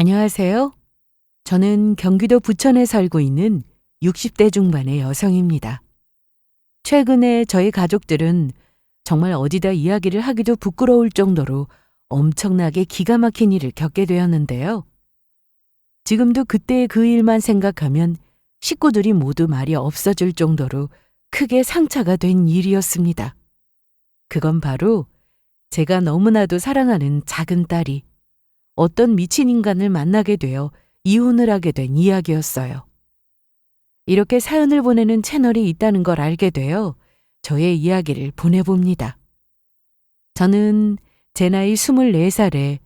안녕하세요. 저는 경기도 부천에 살고 있는 60대 중반의 여성입니다. 최근에 저희 가족들은 정말 어디다 이야기를 하기도 부끄러울 정도로 엄청나게 기가 막힌 일을 겪게 되었는데요. 지금도 그때의 그 일만 생각하면 식구들이 모두 말이 없어질 정도로 크게 상처가 된 일이었습니다. 그건 바로 제가 너무나도 사랑하는 작은 딸이 어떤 미친 인간을 만나게 되어 이혼을 하게 된 이야기였어요. 이렇게 사연을 보내는 채널이 있다는 걸 알게 되어 저의 이야기를 보내봅니다. 저는 제 나이 24살에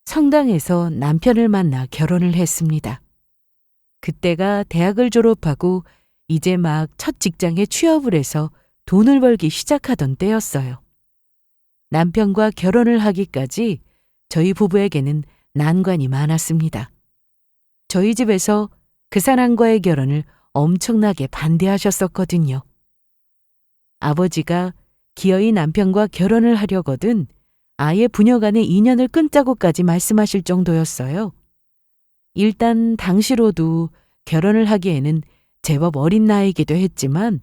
성당에서 남편을 만나 결혼을 했습니다. 그때가 대학을 졸업하고 이제 막 첫 직장에 취업을 해서 돈을 벌기 시작하던 때였어요. 남편과 결혼을 하기까지 저희 부부에게는 난관이 많았습니다. 저희 집에서 그 사람과의 결혼을 엄청나게 반대하셨었거든요. 아버지가 기어이 남편과 결혼을 하려거든 아예 부녀 간의 인연을 끊자고까지 말씀하실 정도였어요. 일단 당시로도 결혼을 하기에는 제법 어린 나이이기도 했지만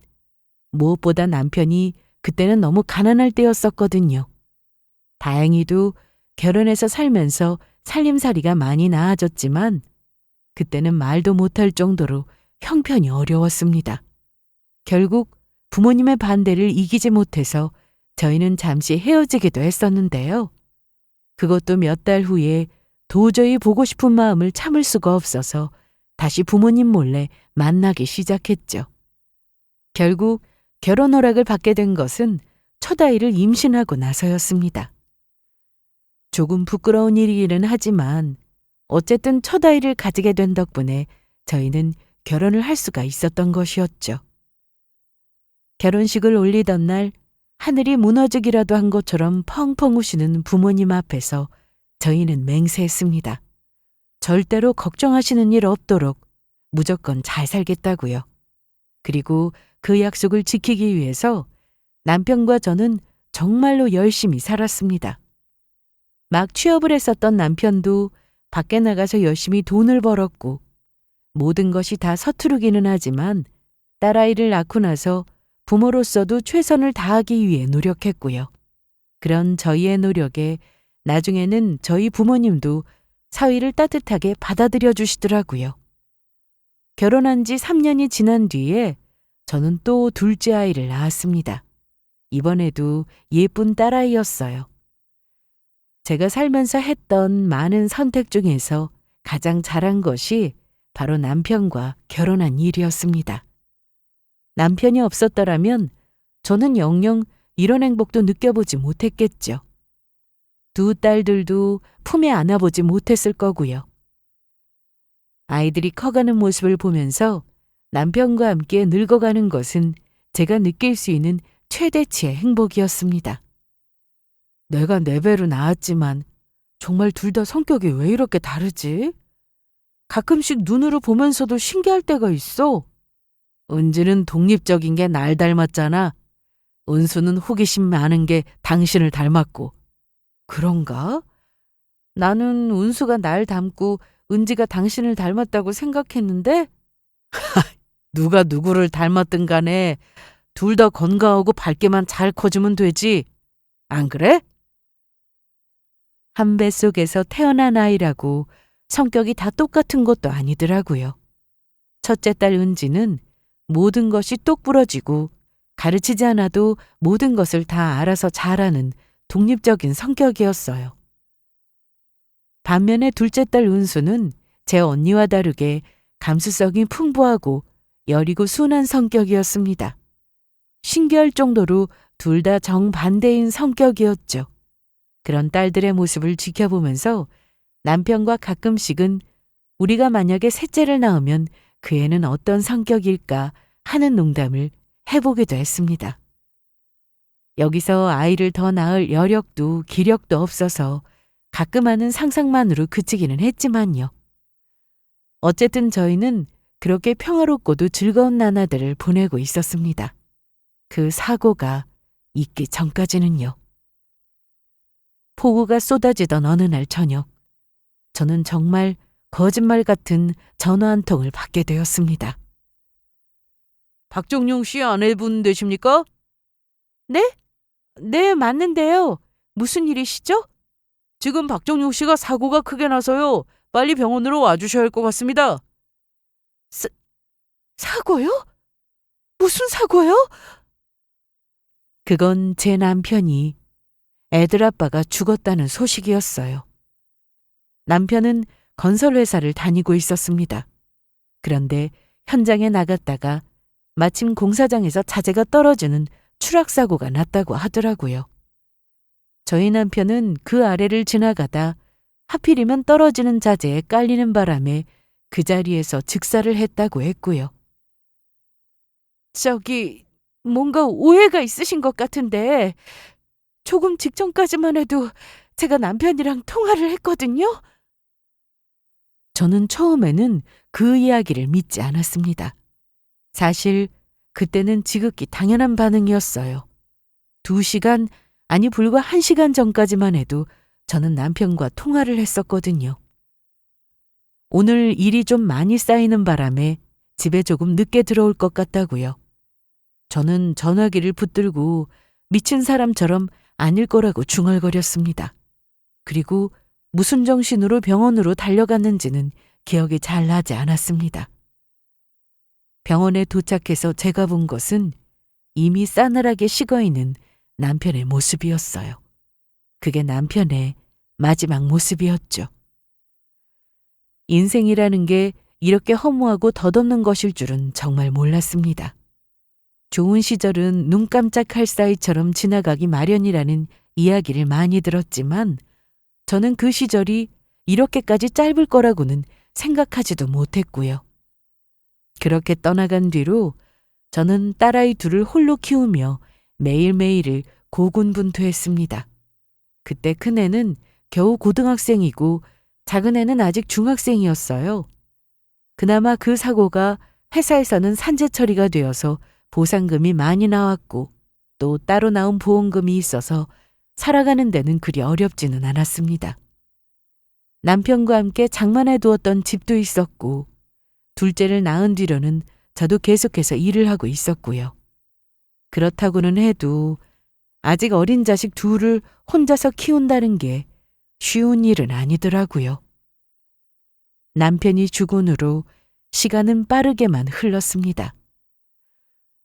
무엇보다 남편이 그때는 너무 가난할 때였었거든요. 다행히도 결혼해서 살면서 살림살이가 많이 나아졌지만 그때는 말도 못할 정도로 형편이 어려웠습니다. 결국 부모님의 반대를 이기지 못해서 저희는 잠시 헤어지기도 했었는데요. 그것도 몇 달 후에 도저히 보고 싶은 마음을 참을 수가 없어서 다시 부모님 몰래 만나기 시작했죠. 결국 결혼 허락을 받게 된 것은 첫 아이를 임신하고 나서였습니다. 조금 부끄러운 일이기는 하지만 어쨌든 첫 아이를 가지게 된 덕분에 저희는 결혼을 할 수가 있었던 것이었죠. 결혼식을 올리던 날 하늘이 무너지기라도 한 것처럼 펑펑 우시는 부모님 앞에서 저희는 맹세했습니다. 절대로 걱정하시는 일 없도록 무조건 잘 살겠다고요. 그리고 그 약속을 지키기 위해서 남편과 저는 정말로 열심히 살았습니다. 막 취업을 했었던 남편도 밖에 나가서 열심히 돈을 벌었고 모든 것이 다 서투르기는 하지만 딸아이를 낳고 나서 부모로서도 최선을 다하기 위해 노력했고요. 그런 저희의 노력에 나중에는 저희 부모님도 사위를 따뜻하게 받아들여 주시더라고요. 결혼한 지 3년이 지난 뒤에 저는 또 둘째 아이를 낳았습니다. 이번에도 예쁜 딸아이였어요. 제가 살면서 했던 많은 선택 중에서 가장 잘한 것이 바로 남편과 결혼한 일이었습니다. 남편이 없었더라면 저는 영영 이런 행복도 느껴보지 못했겠죠. 두 딸들도 품에 안아보지 못했을 거고요. 아이들이 커가는 모습을 보면서 남편과 함께 늙어가는 것은 제가 느낄 수 있는 최대치의 행복이었습니다. 내가 네 배로 낳았지만 정말 둘 다 성격이 왜 이렇게 다르지? 가끔씩 눈으로 보면서도 신기할 때가 있어. 은지는 독립적인 게 날 닮았잖아. 은수는 호기심 많은 게 당신을 닮았고. 그런가? 나는 은수가 날 닮고 은지가 당신을 닮았다고 생각했는데? 누가 누구를 닮았든 간에 둘 다 건강하고 밝게만 잘 커주면 되지. 안 그래? 한 배 속에서 태어난 아이라고 성격이 다 똑같은 것도 아니더라고요. 첫째 딸 은지는 모든 것이 똑부러지고 가르치지 않아도 모든 것을 다 알아서 잘하는 독립적인 성격이었어요. 반면에 둘째 딸 은수는 제 언니와 다르게 감수성이 풍부하고 여리고 순한 성격이었습니다. 신기할 정도로 둘 다 정반대인 성격이었죠. 그런 딸들의 모습을 지켜보면서 남편과 가끔씩은 우리가 만약에 셋째를 낳으면 그 애는 어떤 성격일까 하는 농담을 해보기도 했습니다. 여기서 아이를 더 낳을 여력도 기력도 없어서 가끔 하는 상상만으로 그치기는 했지만요. 어쨌든 저희는 그렇게 평화롭고도 즐거운 나날들을 보내고 있었습니다. 그 사고가 있기 전까지는요. 폭우가 쏟아지던 어느 날 저녁, 저는 정말 거짓말 같은 전화 한 통을 받게 되었습니다. 박종용 씨 아내분 되십니까? 네? 네, 맞는데요. 무슨 일이시죠? 지금 박종용 씨가 사고가 크게 나서요. 빨리 병원으로 와주셔야 할 것 같습니다. 사고요? 무슨 사고요? 그건 제 남편이 애들 아빠가 죽었다는 소식이었어요. 남편은 건설회사를 다니고 있었습니다. 그런데 현장에 나갔다가 마침 공사장에서 자재가 떨어지는 추락사고가 났다고 하더라고요. 저희 남편은 그 아래를 지나가다 하필이면 떨어지는 자재에 깔리는 바람에 그 자리에서 즉사를 했다고 했고요. 저기 뭔가 오해가 있으신 것 같은데 조금 직전까지만 해도 제가 남편이랑 통화를 했거든요. 저는 처음에는 그 이야기를 믿지 않았습니다. 사실 그때는 지극히 당연한 반응이었어요. 2시간, 아니 불과 1시간 전까지만 해도 저는 남편과 통화를 했었거든요. 오늘 일이 좀 많이 쌓이는 바람에 집에 조금 늦게 들어올 것 같다고요. 저는 전화기를 붙들고 미친 사람처럼 아닐 거라고 중얼거렸습니다. 그리고 무슨 정신으로 병원으로 달려갔는지는 기억이 잘 나지 않았습니다. 병원에 도착해서 제가 본 것은 이미 싸늘하게 식어있는 남편의 모습이었어요. 그게 남편의 마지막 모습이었죠. 인생이라는 게 이렇게 허무하고 덧없는 것일 줄은 정말 몰랐습니다. 좋은 시절은 눈 깜짝할 사이처럼 지나가기 마련이라는 이야기를 많이 들었지만 저는 그 시절이 이렇게까지 짧을 거라고는 생각하지도 못했고요. 그렇게 떠나간 뒤로 저는 딸아이 둘을 홀로 키우며 매일매일을 고군분투했습니다. 그때 큰애는 겨우 고등학생이고 작은애는 아직 중학생이었어요. 그나마 그 사고가 회사에서는 산재 처리가 되어서 보상금이 많이 나왔고 또 따로 나온 보험금이 있어서 살아가는 데는 그리 어렵지는 않았습니다. 남편과 함께 장만해 두었던 집도 있었고 둘째를 낳은 뒤로는 저도 계속해서 일을 하고 있었고요. 그렇다고는 해도 아직 어린 자식 둘을 혼자서 키운다는 게 쉬운 일은 아니더라고요. 남편이 죽은 후로 시간은 빠르게만 흘렀습니다.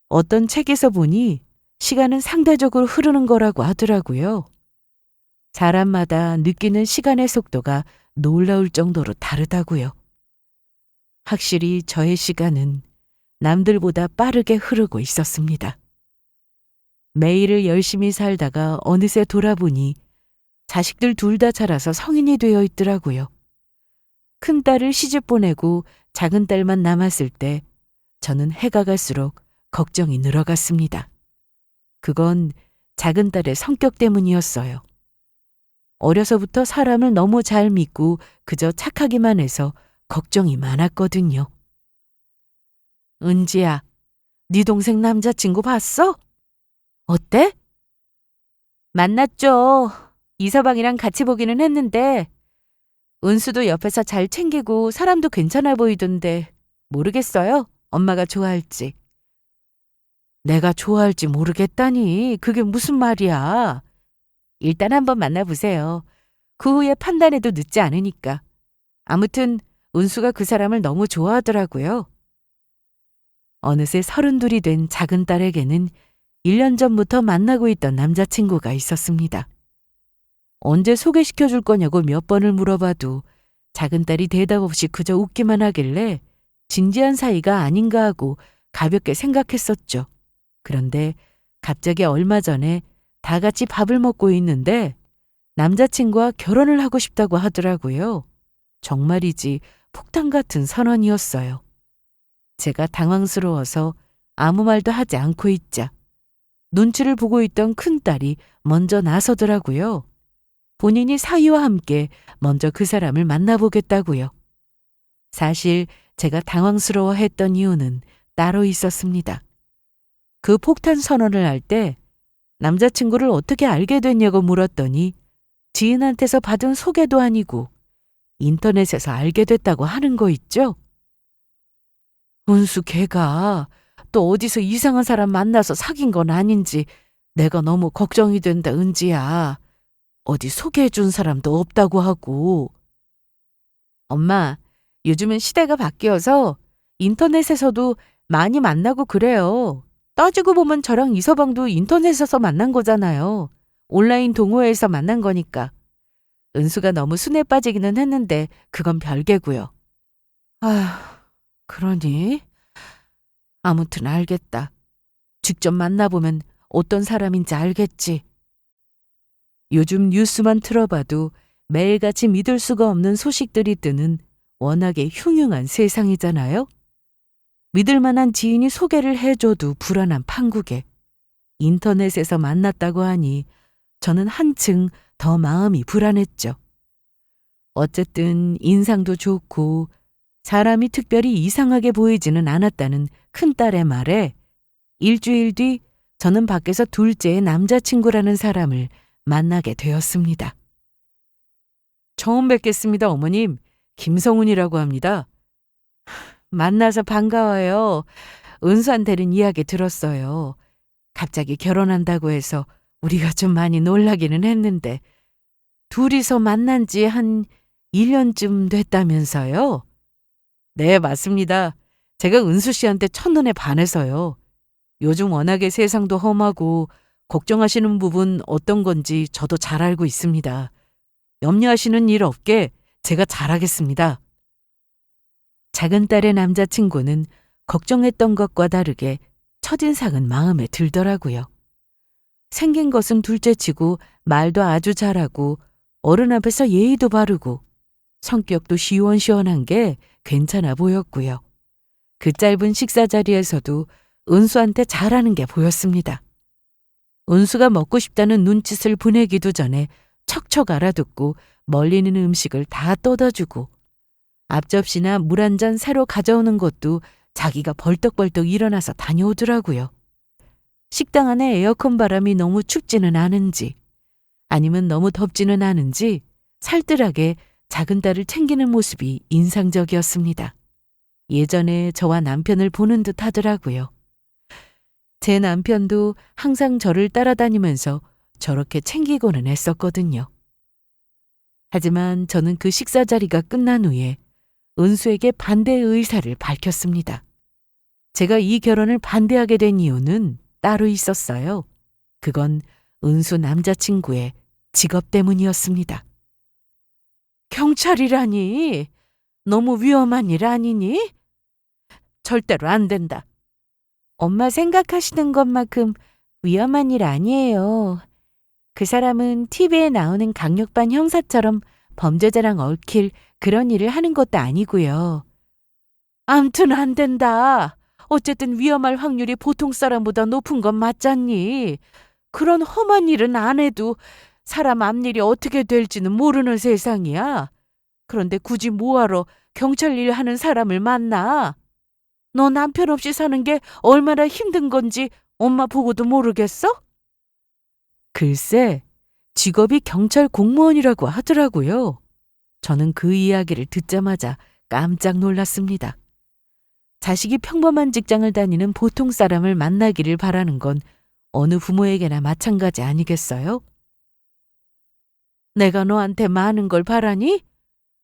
어떤 책에서 보니 시간은 상대적으로 흐르는 거라고 하더라고요. 사람마다 느끼는 시간의 속도가 놀라울 정도로 다르다고요. 확실히 저의 시간은 남들보다 빠르게 흐르고 있었습니다. 매일을 열심히 살다가 어느새 돌아보니 자식들 둘 다 자라서 성인이 되어 있더라고요. 큰딸을 시집 보내고 작은 딸만 남았을 때 저는 해가 갈수록 걱정이 늘어갔습니다. 그건 작은 딸의 성격 때문이었어요. 어려서부터 사람을 너무 잘 믿고 그저 착하기만 해서 걱정이 많았거든요. 은지야, 네 동생 남자친구 봤어? 어때? 만났죠. 이서방이랑 같이 보기는 했는데 은수도 옆에서 잘 챙기고 사람도 괜찮아 보이던데 모르겠어요. 엄마가 좋아할지. 내가 좋아할지 모르겠다니 그게 무슨 말이야. 일단 한번 만나보세요. 그 후에 판단해도 늦지 않으니까. 아무튼 은수가 그 사람을 너무 좋아하더라고요. 어느새 32이 된 작은 딸에게는 1년 전부터 만나고 있던 남자친구가 있었습니다. 언제 소개시켜 줄 거냐고 몇 번을 물어봐도 작은 딸이 대답 없이 그저 웃기만 하길래 진지한 사이가 아닌가 하고 가볍게 생각했었죠. 그런데 갑자기 얼마 전에 다 같이 밥을 먹고 있는데 남자친구와 결혼을 하고 싶다고 하더라고요. 정말이지 폭탄 같은 선언이었어요. 제가 당황스러워서 아무 말도 하지 않고 있자 눈치를 보고 있던 큰딸이 먼저 나서더라고요. 본인이 사위와 함께 먼저 그 사람을 만나보겠다고요. 사실 제가 당황스러워했던 이유는 따로 있었습니다. 그 폭탄 선언을 할 때 남자친구를 어떻게 알게 됐냐고 물었더니 지인한테서 받은 소개도 아니고 인터넷에서 알게 됐다고 하는 거 있죠? 은수 걔가 또 어디서 이상한 사람 만나서 사귄 건 아닌지 내가 너무 걱정이 된다, 은지야. 어디 소개해 준 사람도 없다고 하고. 엄마, 요즘은 시대가 바뀌어서 인터넷에서도 많이 만나고 그래요. 따지고 보면 저랑 이서방도 인터넷에서 만난 거잖아요. 온라인 동호회에서 만난 거니까. 은수가 너무 순에 빠지기는 했는데 그건 별개고요. 아휴, 그러니? 아무튼 알겠다. 직접 만나보면 어떤 사람인지 알겠지. 요즘 뉴스만 틀어봐도 매일같이 믿을 수가 없는 소식들이 뜨는 워낙에 흉흉한 세상이잖아요. 믿을 만한 지인이 소개를 해줘도 불안한 판국에 인터넷에서 만났다고 하니 저는 한층 더 마음이 불안했죠. 어쨌든 인상도 좋고 사람이 특별히 이상하게 보이지는 않았다는 큰딸의 말에 일주일 뒤 저는 밖에서 둘째의 남자친구라는 사람을 만나게 되었습니다. 처음 뵙겠습니다, 어머님. 김성훈이라고 합니다. 만나서 반가워요. 은수한테는 이야기 들었어요. 갑자기 결혼한다고 해서 우리가 좀 많이 놀라기는 했는데 둘이서 만난 지 한 1년쯤 됐다면서요? 네, 맞습니다. 제가 은수 씨한테 첫눈에 반해서요. 요즘 워낙에 세상도 험하고 걱정하시는 부분 어떤 건지 저도 잘 알고 있습니다. 염려하시는 일 없게 제가 잘하겠습니다. 작은 딸의 남자친구는 걱정했던 것과 다르게 첫인상은 마음에 들더라고요. 생긴 것은 둘째치고 말도 아주 잘하고 어른 앞에서 예의도 바르고 성격도 시원시원한 게 괜찮아 보였고요. 그 짧은 식사 자리에서도 은수한테 잘하는 게 보였습니다. 은수가 먹고 싶다는 눈짓을 보내기도 전에 척척 알아듣고 멀리 있는 음식을 다 떠다주고 앞접시나 물 한 잔 새로 가져오는 것도 자기가 벌떡벌떡 일어나서 다녀오더라고요. 식당 안에 에어컨 바람이 너무 춥지는 않은지 아니면 너무 덥지는 않은지 살뜰하게 작은 딸을 챙기는 모습이 인상적이었습니다. 예전에 저와 남편을 보는 듯 하더라고요. 제 남편도 항상 저를 따라다니면서 저렇게 챙기고는 했었거든요. 하지만 저는 그 식사 자리가 끝난 후에 은수에게 반대의 의사를 밝혔습니다. 제가 이 결혼을 반대하게 된 이유는 따로 있었어요. 그건 은수 남자친구의 직업 때문이었습니다. 경찰이라니? 너무 위험한 일 아니니? 절대로 안 된다. 엄마 생각하시는 것만큼 위험한 일 아니에요. 그 사람은 TV에 나오는 강력반 형사처럼 범죄자랑 얽힐 그런 일을 하는 것도 아니고요. 암튼 안 된다. 어쨌든 위험할 확률이 보통 사람보다 높은 건 맞잖니. 그런 험한 일은 안 해도 사람 앞일이 어떻게 될지는 모르는 세상이야. 그런데 굳이 뭐하러 경찰 일 하는 사람을 만나? 너 남편 없이 사는 게 얼마나 힘든 건지 엄마 보고도 모르겠어? 글쎄, 직업이 경찰 공무원이라고 하더라고요. 저는 그 이야기를 듣자마자 깜짝 놀랐습니다. 자식이 평범한 직장을 다니는 보통 사람을 만나기를 바라는 건 어느 부모에게나 마찬가지 아니겠어요? 내가 너한테 많은 걸 바라니?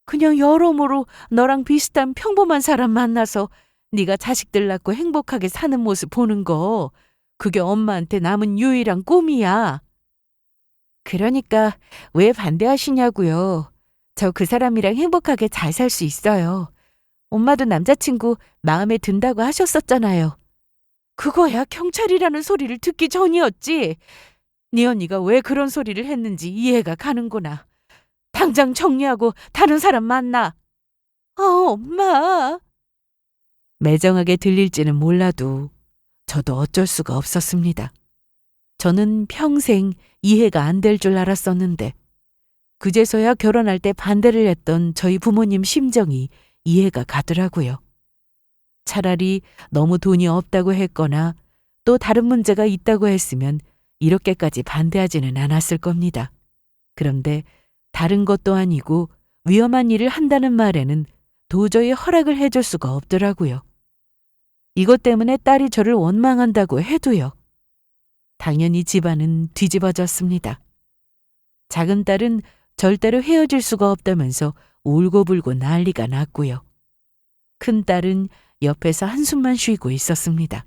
그냥 여러모로 너랑 비슷한 평범한 사람 만나서 네가 자식들 낳고 행복하게 사는 모습 보는 거, 그게 엄마한테 남은 유일한 꿈이야. 그러니까 왜 반대하시냐고요. 저 그 사람이랑 행복하게 잘 살 수 있어요. 엄마도 남자친구 마음에 든다고 하셨었잖아요. 그거야 경찰이라는 소리를 듣기 전이었지. 네 언니가 왜 그런 소리를 했는지 이해가 가는구나. 당장 정리하고 다른 사람 만나. 엄마. 매정하게 들릴지는 몰라도 저도 어쩔 수가 없었습니다. 저는 평생 이해가 안 될 줄 알았었는데 그제서야 결혼할 때 반대를 했던 저희 부모님 심정이 이해가 가더라고요. 차라리 너무 돈이 없다고 했거나 또 다른 문제가 있다고 했으면 이렇게까지 반대하지는 않았을 겁니다. 그런데 다른 것도 아니고 위험한 일을 한다는 말에는 도저히 허락을 해줄 수가 없더라고요. 이것 때문에 딸이 저를 원망한다고 해도요. 당연히 집안은 뒤집어졌습니다. 작은 딸은 절대로 헤어질 수가 없다면서 울고불고 난리가 났고요. 큰 딸은 옆에서 한숨만 쉬고 있었습니다.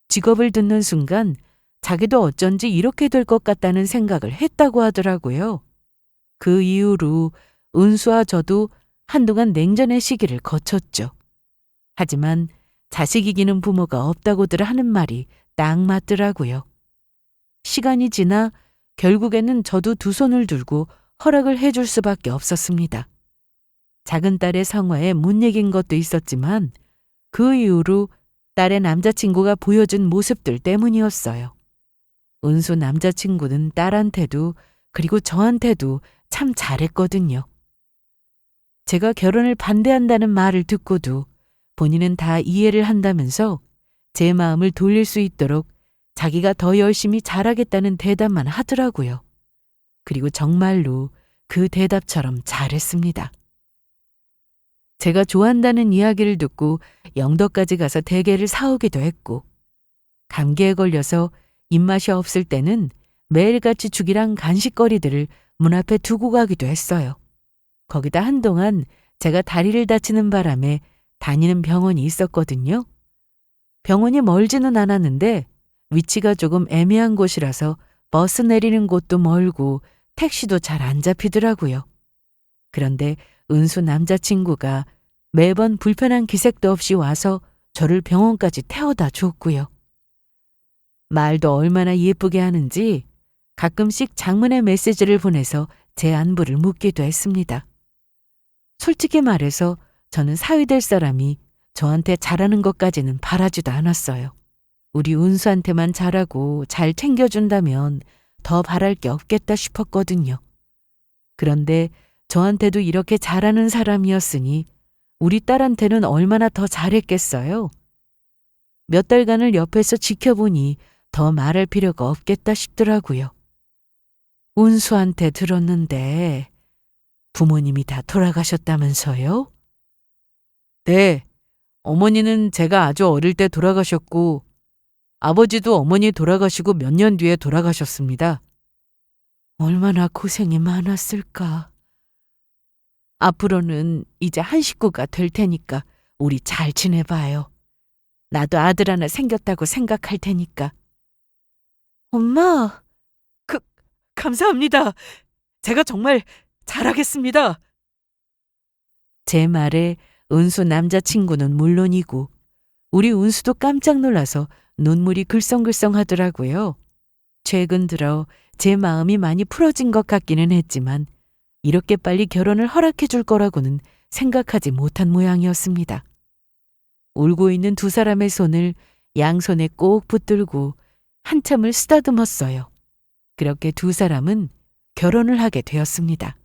직업을 듣는 순간 자기도 어쩐지 이렇게 될 것 같다는 생각을 했다고 하더라고요. 그 이후로 은수와 저도 한동안 냉전의 시기를 거쳤죠. 하지만 자식 이기는 부모가 없다고들 하는 말이 딱 맞더라고요. 시간이 지나 결국에는 저도 두 손을 들고 허락을 해줄 수밖에 없었습니다. 작은 딸의 성화에 못 이긴 것도 있었지만 그 이후로 딸의 남자친구가 보여준 모습들 때문이었어요. 은수 남자친구는 딸한테도 그리고 저한테도 참 잘했거든요. 제가 결혼을 반대한다는 말을 듣고도 본인은 다 이해를 한다면서 제 마음을 돌릴 수 있도록 자기가 더 열심히 잘하겠다는 대답만 하더라고요. 그리고 정말로 그 대답처럼 잘했습니다. 제가 좋아한다는 이야기를 듣고 영덕까지 가서 대게를 사오기도 했고, 감기에 걸려서 입맛이 없을 때는 매일같이 죽이랑 간식거리들을 문 앞에 두고 가기도 했어요. 거기다 한동안 제가 다리를 다치는 바람에 다니는 병원이 있었거든요. 병원이 멀지는 않았는데 위치가 조금 애매한 곳이라서 버스 내리는 곳도 멀고 택시도 잘 안 잡히더라고요. 그런데 은수 남자친구가 매번 불편한 기색도 없이 와서 저를 병원까지 태워다 줬고요. 말도 얼마나 예쁘게 하는지 가끔씩 장문의 메시지를 보내서 제 안부를 묻기도 했습니다. 솔직히 말해서 저는 사위 될 사람이 저한테 잘하는 것까지는 바라지도 않았어요. 우리 은수한테만 잘하고 잘 챙겨준다면 더 바랄 게 없겠다 싶었거든요. 그런데 저한테도 이렇게 잘하는 사람이었으니 우리 딸한테는 얼마나 더 잘했겠어요. 몇 달간을 옆에서 지켜보니 더 말할 필요가 없겠다 싶더라고요. 은수한테 들었는데 부모님이 다 돌아가셨다면서요? 네, 어머니는 제가 아주 어릴 때 돌아가셨고 아버지도 어머니 돌아가시고 몇 년 뒤에 돌아가셨습니다. 얼마나 고생이 많았을까. 앞으로는 이제 한 식구가 될 테니까 우리 잘 지내봐요. 나도 아들 하나 생겼다고 생각할 테니까. 엄마, 감사합니다. 제가 정말 잘하겠습니다. 제 말에 은수 남자친구는 물론이고 우리 은수도 깜짝 놀라서 눈물이 글썽글썽 하더라고요. 최근 들어 제 마음이 많이 풀어진 것 같기는 했지만 이렇게 빨리 결혼을 허락해 줄 거라고는 생각하지 못한 모양이었습니다. 울고 있는 두 사람의 손을 양손에 꼭 붙들고 한참을 쓰다듬었어요. 그렇게 두 사람은 결혼을 하게 되었습니다.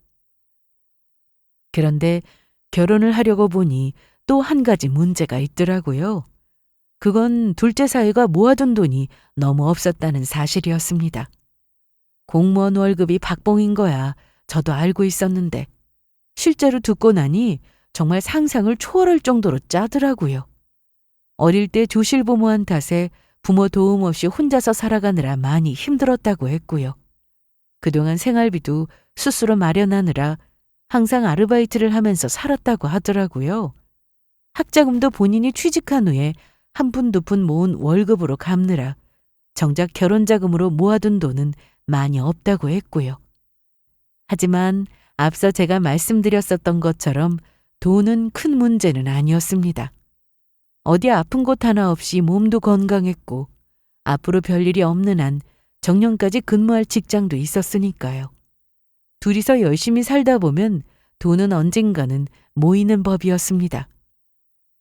그런데 결혼을 하려고 보니 또 한 가지 문제가 있더라고요. 그건 둘째 사위가 모아둔 돈이 너무 없었다는 사실이었습니다. 공무원 월급이 박봉인 거야 저도 알고 있었는데 실제로 듣고 나니 정말 상상을 초월할 정도로 짜더라고요. 어릴 때 조실부모한 탓에 부모 도움 없이 혼자서 살아가느라 많이 힘들었다고 했고요. 그동안 생활비도 스스로 마련하느라 항상 아르바이트를 하면서 살았다고 하더라고요. 학자금도 본인이 취직한 후에 한 푼 두 푼 모은 월급으로 갚느라 정작 결혼자금으로 모아둔 돈은 많이 없다고 했고요. 하지만 앞서 제가 말씀드렸었던 것처럼 돈은 큰 문제는 아니었습니다. 어디 아픈 곳 하나 없이 몸도 건강했고 앞으로 별일이 없는 한 정년까지 근무할 직장도 있었으니까요. 둘이서 열심히 살다 보면 돈은 언젠가는 모이는 법이었습니다.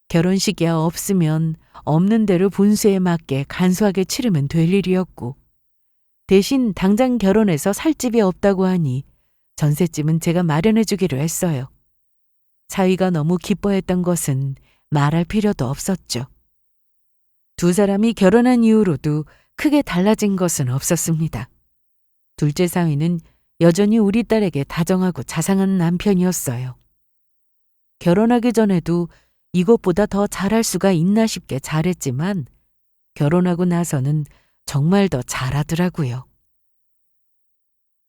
결혼식이야 없으면 없는 대로 분수에 맞게 간소하게 치르면 될 일이었고 대신 당장 결혼해서 살 집이 없다고 하니 전셋집은 제가 마련해 주기로 했어요. 사위가 너무 기뻐했던 것은 말할 필요도 없었죠. 두 사람이 결혼한 이후로도 크게 달라진 것은 없었습니다. 둘째 사위는 여전히 우리 딸에게 다정하고 자상한 남편이었어요. 결혼하기 전에도 이것보다 더 잘할 수가 있나 싶게 잘했지만 결혼하고 나서는 정말 더 잘하더라고요.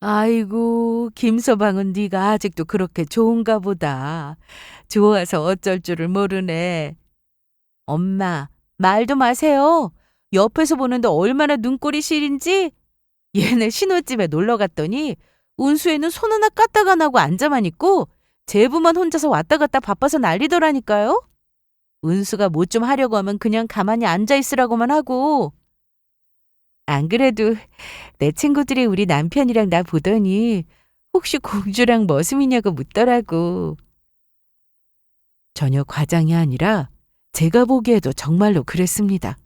아이고, 김서방은 네가 아직도 그렇게 좋은가 보다. 좋아서 어쩔 줄을 모르네. 엄마, 말도 마세요. 옆에서 보는데 얼마나 눈꼴이 시린지. 얘네 신혼집에 놀러 갔더니 운수에는 손 하나 까딱 안 하고 앉아만 있고 제부만 혼자서 왔다 갔다 바빠서 난리더라니까요. 은수가 뭐 좀 하려고 하면 그냥 가만히 앉아 있으라고만 하고. 안 그래도 내 친구들이 우리 남편이랑 나 보더니 혹시 공주랑 머슴이냐고 묻더라고. 전혀 과장이 아니라 제가 보기에도 정말로 그랬습니다.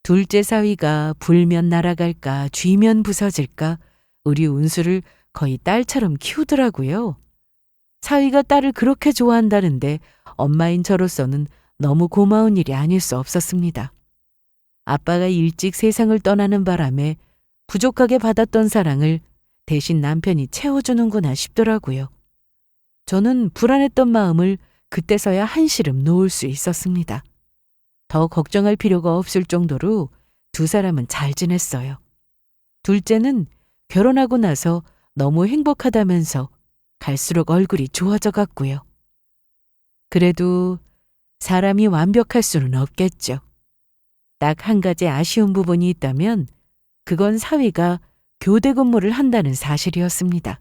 둘째 사위가 불면 날아갈까 쥐면 부서질까 우리 운수를 거의 딸처럼 키우더라고요. 사위가 딸을 그렇게 좋아한다는데 엄마인 저로서는 너무 고마운 일이 아닐 수 없었습니다. 아빠가 일찍 세상을 떠나는 바람에 부족하게 받았던 사랑을 대신 남편이 채워주는구나 싶더라고요. 저는 불안했던 마음을 그때서야 한시름 놓을 수 있었습니다. 더 걱정할 필요가 없을 정도로 두 사람은 잘 지냈어요. 둘째는 결혼하고 나서 너무 행복하다면서 갈수록 얼굴이 좋아져 갔고요. 그래도 사람이 완벽할 수는 없겠죠. 딱 한 가지 아쉬운 부분이 있다면 그건 사위가 교대 근무를 한다는 사실이었습니다.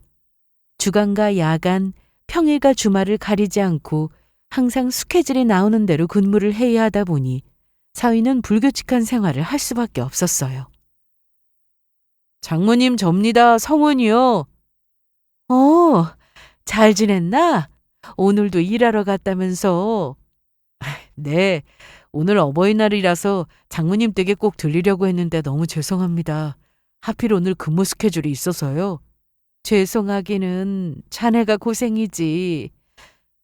주간과 야간, 평일과 주말을 가리지 않고 항상 스케줄이 나오는 대로 근무를 해야 하다 보니 사위는 불규칙한 생활을 할 수밖에 없었어요. 장모님 접니다. 성훈이요. 잘 지냈나? 오늘도 일하러 갔다면서. 네, 오늘 어버이날이라서 장모님 댁에 꼭 들리려고 했는데 너무 죄송합니다. 하필 오늘 근무 스케줄이 있어서요. 죄송하기는 자네가 고생이지.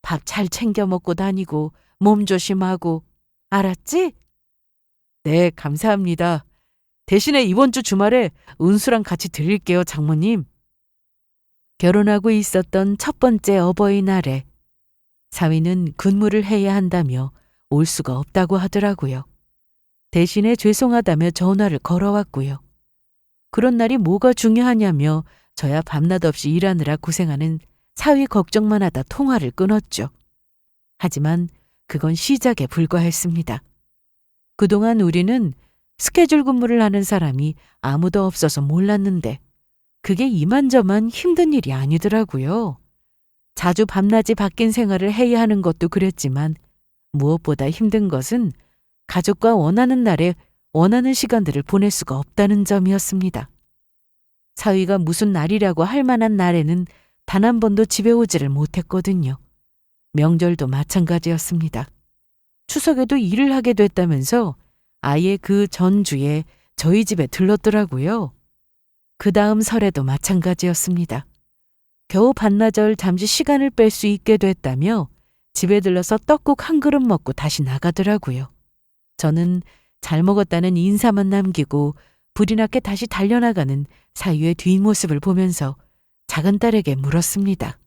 밥 잘 챙겨 먹고 다니고 몸 조심하고. 알았지? 네, 감사합니다. 대신에 이번 주 주말에 은수랑 같이 들릴게요, 장모님. 결혼하고 있었던 첫 번째 어버이날에 사위는 근무를 해야 한다며 올 수가 없다고 하더라고요. 대신에 죄송하다며 전화를 걸어왔고요. 그런 날이 뭐가 중요하냐며 저야 밤낮 없이 일하느라 고생하는 사위 걱정만 하다 통화를 끊었죠. 하지만 그건 시작에 불과했습니다. 그동안 우리는 스케줄 근무를 하는 사람이 아무도 없어서 몰랐는데 그게 이만저만 힘든 일이 아니더라고요. 자주 밤낮이 바뀐 생활을 해야 하는 것도 그랬지만 무엇보다 힘든 것은 가족과 원하는 날에 원하는 시간들을 보낼 수가 없다는 점이었습니다. 사위가 무슨 날이라고 할 만한 날에는 단 한 번도 집에 오지를 못했거든요. 명절도 마찬가지였습니다. 추석에도 일을 하게 됐다면서 아예 그 전주에 저희 집에 들렀더라고요. 그 다음 설에도 마찬가지였습니다. 겨우 반나절 잠시 시간을 뺄 수 있게 됐다며 집에 들러서 떡국 한 그릇 먹고 다시 나가더라고요. 저는 잘 먹었다는 인사만 남기고 불이 났게 다시 달려나가는 사위의 뒷모습을 보면서 작은 딸에게 물었습니다.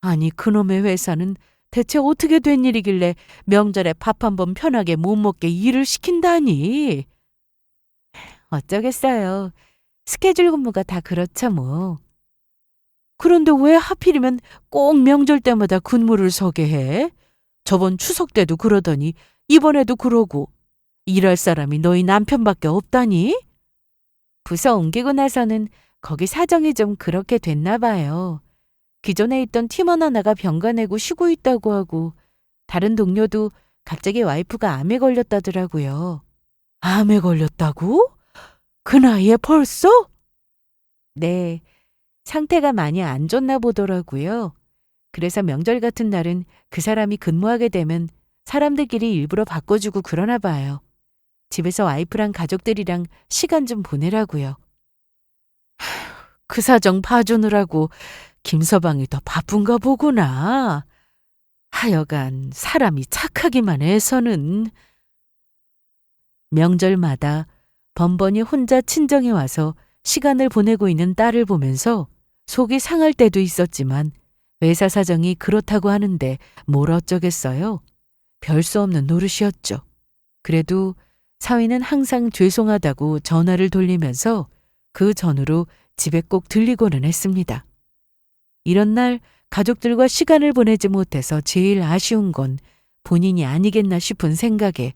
아니, 그놈의 회사는 대체 어떻게 된 일이길래 명절에 밥 한 번 편하게 못 먹게 일을 시킨다니? 어쩌겠어요. 스케줄 근무가 다 그렇죠 뭐. 그런데 왜 하필이면 꼭 명절 때마다 근무를 서게 해? 저번 추석 때도 그러더니 이번에도 그러고 일할 사람이 너희 남편밖에 없다니? 부서 옮기고 나서는 거기 사정이 좀 그렇게 됐나 봐요. 기존에 있던 팀원 하나가 병가 내고 쉬고 있다고 하고 다른 동료도 갑자기 와이프가 암에 걸렸다더라고요. 암에 걸렸다고? 그 나이에 벌써? 네, 상태가 많이 안 좋나 보더라고요. 그래서 명절 같은 날은 그 사람이 근무하게 되면 사람들끼리 일부러 바꿔주고 그러나 봐요. 집에서 와이프랑 가족들이랑 시간 좀 보내라고요. 그 사정 봐주느라고 김서방이 더 바쁜가 보구나. 하여간 사람이 착하기만 해서는. 명절마다 번번이 혼자 친정에 와서 시간을 보내고 있는 딸을 보면서 속이 상할 때도 있었지만 회사 사정이 그렇다고 하는데 뭘 어쩌겠어요. 별 수 없는 노릇이었죠. 그래도 사위는 항상 죄송하다고 전화를 돌리면서 그 전후로 집에 꼭 들리고는 했습니다. 이런 날 가족들과 시간을 보내지 못해서 제일 아쉬운 건 본인이 아니겠나 싶은 생각에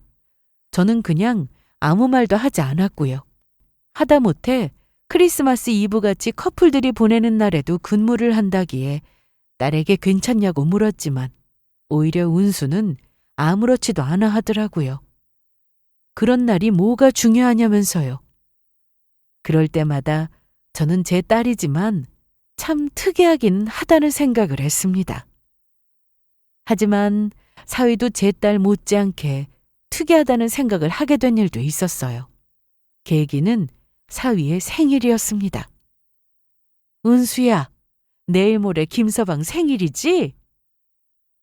저는 그냥 아무 말도 하지 않았고요. 하다못해 크리스마스 이브 같이 커플들이 보내는 날에도 근무를 한다기에 딸에게 괜찮냐고 물었지만 오히려 은수는 아무렇지도 않아 하더라고요. 그런 날이 뭐가 중요하냐면서요. 그럴 때마다 저는 제 딸이지만 참 특이하긴 하다는 생각을 했습니다. 하지만 사위도 제 딸 못지않게 특이하다는 생각을 하게 된 일도 있었어요. 계기는 사위의 생일이었습니다. 은수야, 내일 모레 김서방 생일이지?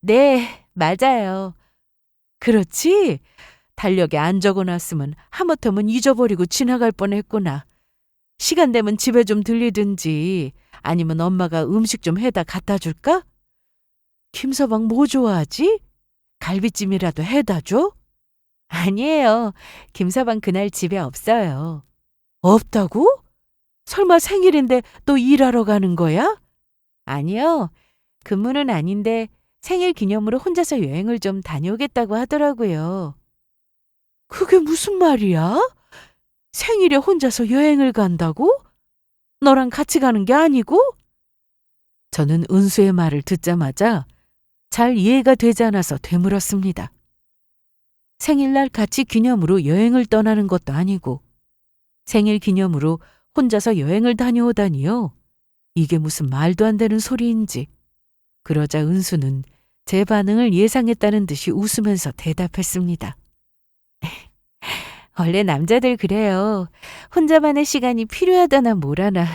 네, 맞아요. 그렇지? 달력에 안 적어놨으면 하마터면 잊어버리고 지나갈 뻔했구나. 시간 되면 집에 좀 들리든지 아니면 엄마가 음식 좀 해다 갖다 줄까? 김서방 뭐 좋아하지? 갈비찜이라도 해다 줘? 아니에요. 김서방 그날 집에 없어요. 없다고? 설마 생일인데 또 일하러 가는 거야? 아니요. 근무는 아닌데 생일 기념으로 혼자서 여행을 좀 다녀오겠다고 하더라고요. 그게 무슨 말이야? 생일에 혼자서 여행을 간다고? 너랑 같이 가는 게 아니고? 저는 은수의 말을 듣자마자 잘 이해가 되지 않아서 되물었습니다. 생일날 같이 기념으로 여행을 떠나는 것도 아니고 생일 기념으로 혼자서 여행을 다녀오다니요. 이게 무슨 말도 안 되는 소리인지. 그러자 은수는 제 반응을 예상했다는 듯이 웃으면서 대답했습니다. 원래 남자들 그래요. 혼자만의 시간이 필요하다나 뭐라나.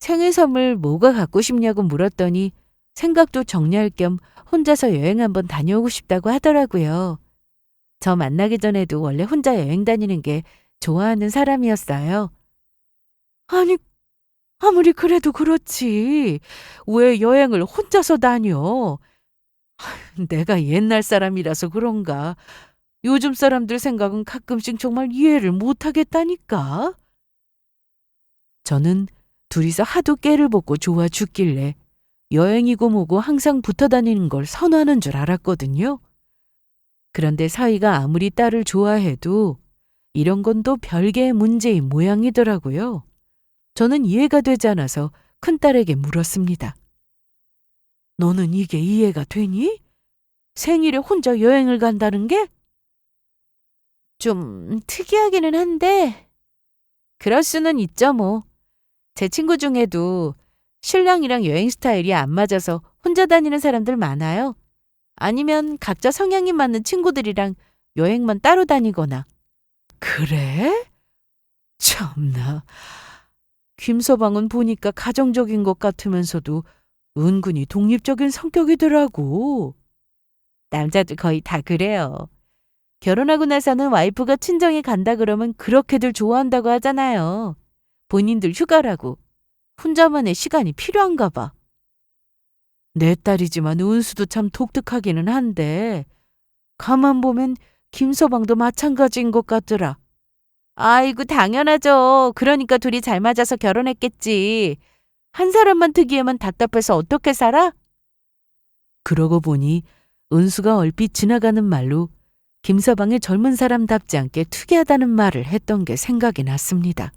생일 선물 뭐가 갖고 싶냐고 물었더니 생각도 정리할 겸 혼자서 여행 한번 다녀오고 싶다고 하더라고요. 저 만나기 전에도 원래 혼자 여행 다니는 게 좋아하는 사람이었어요. 아니, 아무리 그래도 그렇지. 왜 여행을 혼자서 다녀? 내가 옛날 사람이라서 그런가. 요즘 사람들 생각은 가끔씩 정말 이해를 못하겠다니까. 저는 둘이서 하도 깨를 먹고 좋아 죽길래 여행이고 뭐고 항상 붙어 다니는 걸 선호하는 줄 알았거든요. 그런데 사위가 아무리 딸을 좋아해도 이런 건 또 별개의 문제인 모양이더라고요. 저는 이해가 되지 않아서 큰딸에게 물었습니다. 너는 이게 이해가 되니? 생일에 혼자 여행을 간다는 게? 좀 특이하기는 한데 그럴 수는 있죠 뭐. 제 친구 중에도 신랑이랑 여행 스타일이 안 맞아서 혼자 다니는 사람들 많아요. 아니면 각자 성향이 맞는 친구들이랑 여행만 따로 다니거나. 그래? 참나. 김서방은 보니까 가정적인 것 같으면서도 은근히 독립적인 성격이더라고. 남자들 거의 다 그래요. 결혼하고 나서는 와이프가 친정에 간다 그러면 그렇게들 좋아한다고 하잖아요. 본인들 휴가라고. 혼자만의 시간이 필요한가 봐. 내 딸이지만 은수도 참 독특하기는 한데 가만 보면 김서방도 마찬가지인 것 같더라. 아이고 당연하죠. 그러니까 둘이 잘 맞아서 결혼했겠지. 한 사람만 특이하면 답답해서 어떻게 살아? 그러고 보니 은수가 얼핏 지나가는 말로 김서방의 젊은 사람답지 않게 특이하다는 말을 했던 게 생각이 났습니다.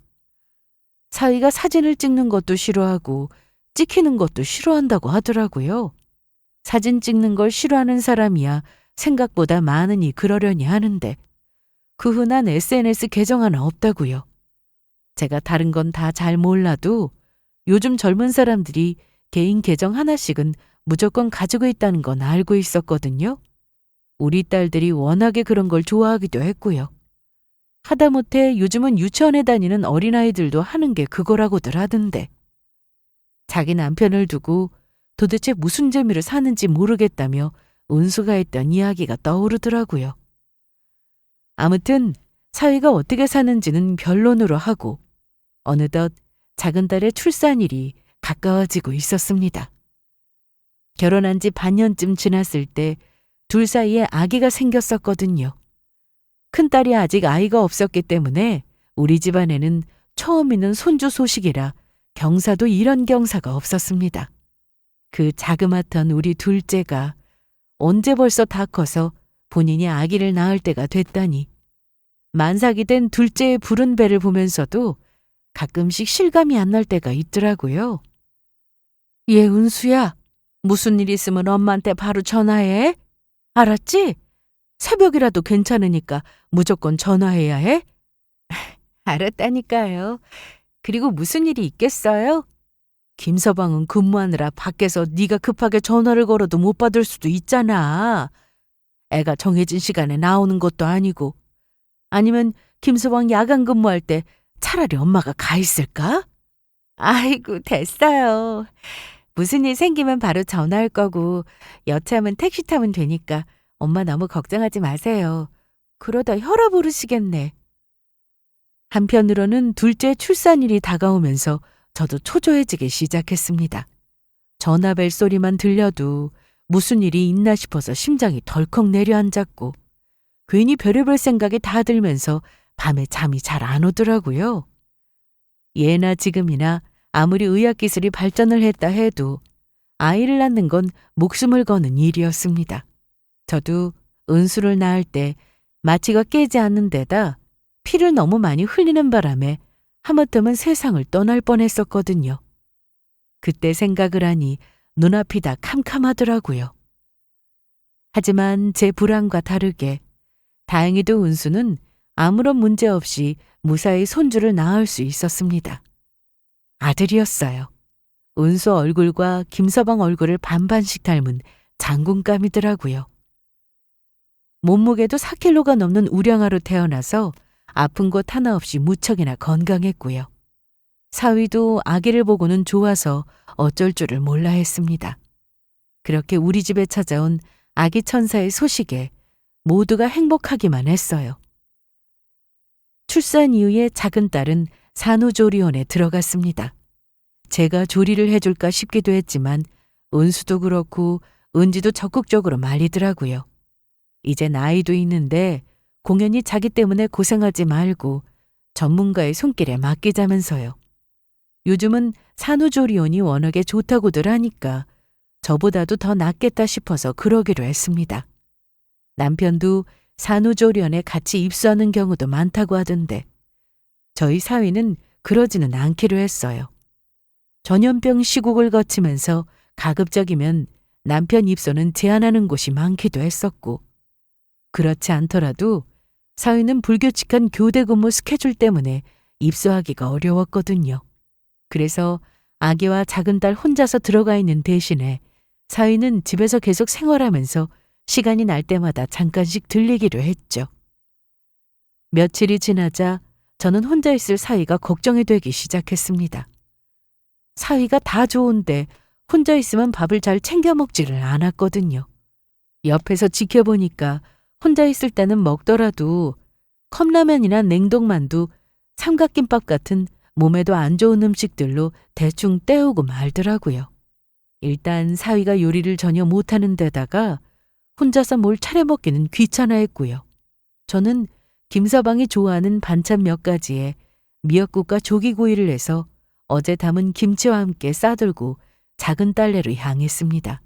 사위가 사진을 찍는 것도 싫어하고 찍히는 것도 싫어한다고 하더라고요. 사진 찍는 걸 싫어하는 사람이야 생각보다 많으니 그러려니 하는데 그 흔한 SNS 계정 하나 없다고요. 제가 다른 건 다 잘 몰라도 요즘 젊은 사람들이 개인 계정 하나씩은 무조건 가지고 있다는 건 알고 있었거든요. 우리 딸들이 워낙에 그런 걸 좋아하기도 했고요. 하다못해 요즘은 유치원에 다니는 어린아이들도 하는 게 그거라고들 하던데. 자기 남편을 두고 도대체 무슨 재미로 사는지 모르겠다며 은수가 했던 이야기가 떠오르더라고요. 아무튼 사위가 어떻게 사는지는 변론으로 하고 어느덧 작은 딸의 출산일이 가까워지고 있었습니다. 결혼한 지 반년쯤 지났을 때 둘 사이에 아기가 생겼었거든요. 큰딸이 아직 아이가 없었기 때문에 우리 집안에는 처음 있는 손주 소식이라 경사도 이런 경사가 없었습니다. 그 자그마한 우리 둘째가 언제 벌써 다 커서 본인이 아기를 낳을 때가 됐다니 만삭이 된 둘째의 부른 배를 보면서도 가끔씩 실감이 안 날 때가 있더라고요. 얘 은수야, 무슨 일 있으면 엄마한테 바로 전화해. 알았지? 새벽이라도 괜찮으니까 무조건 전화해야 해. 알았다니까요. 그리고 무슨 일이 있겠어요? 김서방은 근무하느라 밖에서 네가 급하게 전화를 걸어도 못 받을 수도 있잖아. 애가 정해진 시간에 나오는 것도 아니고. 아니면 김서방 야간 근무할 때 차라리 엄마가 가 있을까? 아이고, 됐어요. 무슨 일 생기면 바로 전화할 거고 여차하면 택시 타면 되니까 엄마 너무 걱정하지 마세요. 그러다 혈압 오르시겠네. 한편으로는 둘째 출산일이 다가오면서 저도 초조해지기 시작했습니다. 전화벨 소리만 들려도 무슨 일이 있나 싶어서 심장이 덜컥 내려앉았고 괜히 별의별 생각이 다 들면서 밤에 잠이 잘 안 오더라고요. 예나 지금이나 아무리 의학기술이 발전을 했다 해도 아이를 낳는 건 목숨을 거는 일이었습니다. 저도 은수를 낳을 때 마취가 깨지 않는 데다 피를 너무 많이 흘리는 바람에 하마터면 세상을 떠날 뻔했었거든요. 그때 생각을 하니 눈앞이 다 캄캄하더라고요. 하지만 제 불안과 다르게 다행히도 은수는 아무런 문제 없이 무사히 손주를 낳을 수 있었습니다. 아들이었어요. 은수 얼굴과 김서방 얼굴을 반반씩 닮은 장군감이더라고요. 몸무게도 4kg가 넘는 우량아로 태어나서 아픈 곳 하나 없이 무척이나 건강했고요. 사위도 아기를 보고는 좋아서 어쩔 줄을 몰라 했습니다. 그렇게 우리 집에 찾아온 아기 천사의 소식에 모두가 행복하기만 했어요. 출산 이후에 작은 딸은 산후조리원에 들어갔습니다. 제가 조리를 해줄까 싶기도 했지만 은수도 그렇고 은지도 적극적으로 말리더라고요. 이제 나이도 있는데 공연히 자기 때문에 고생하지 말고 전문가의 손길에 맡기자면서요. 요즘은 산후조리원이 워낙에 좋다고들 하니까 저보다도 더 낫겠다 싶어서 그러기로 했습니다. 남편도 산후조리원에 같이 입소하는 경우도 많다고 하던데 저희 사위는 그러지는 않기로 했어요. 전염병 시국을 거치면서 가급적이면 남편 입소는 제한하는 곳이 많기도 했었고 그렇지 않더라도 사위는 불규칙한 교대 근무 스케줄 때문에 입소하기가 어려웠거든요. 그래서 아기와 작은 딸 혼자서 들어가 있는 대신에 사위는 집에서 계속 생활하면서 시간이 날 때마다 잠깐씩 들리기로 했죠. 며칠이 지나자 저는 혼자 있을 사위가 걱정이 되기 시작했습니다. 사위가 다 좋은데 혼자 있으면 밥을 잘 챙겨 먹지를 않았거든요. 옆에서 지켜보니까 혼자 있을 때는 먹더라도 컵라면이나 냉동만두, 삼각김밥 같은 몸에도 안 좋은 음식들로 대충 때우고 말더라고요. 일단 사위가 요리를 전혀 못하는 데다가 혼자서 뭘 차려 먹기는 귀찮아했고요. 저는 김서방이 좋아하는 반찬 몇 가지에 미역국과 조기구이를 해서 어제 담은 김치와 함께 싸들고 작은 딸네로 향했습니다.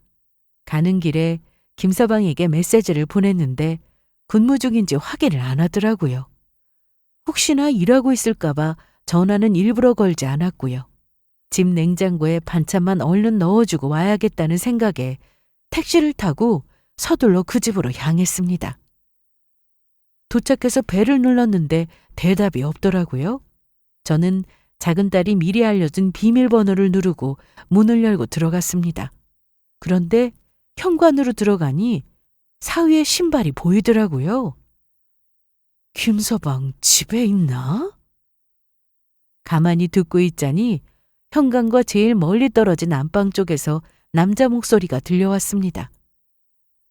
가는 길에 김서방에게 메시지를 보냈는데 근무 중인지 확인을 안 하더라고요. 혹시나 일하고 있을까봐 전화는 일부러 걸지 않았고요. 집 냉장고에 반찬만 얼른 넣어주고 와야겠다는 생각에 택시를 타고 서둘러 그 집으로 향했습니다. 도착해서 벨을 눌렀는데 대답이 없더라고요. 저는 작은 딸이 미리 알려준 비밀번호를 누르고 문을 열고 들어갔습니다. 그런데 현관으로 들어가니 사위의 신발이 보이더라고요. 김서방 집에 있나? 가만히 듣고 있자니 현관과 제일 멀리 떨어진 안방 쪽에서 남자 목소리가 들려왔습니다.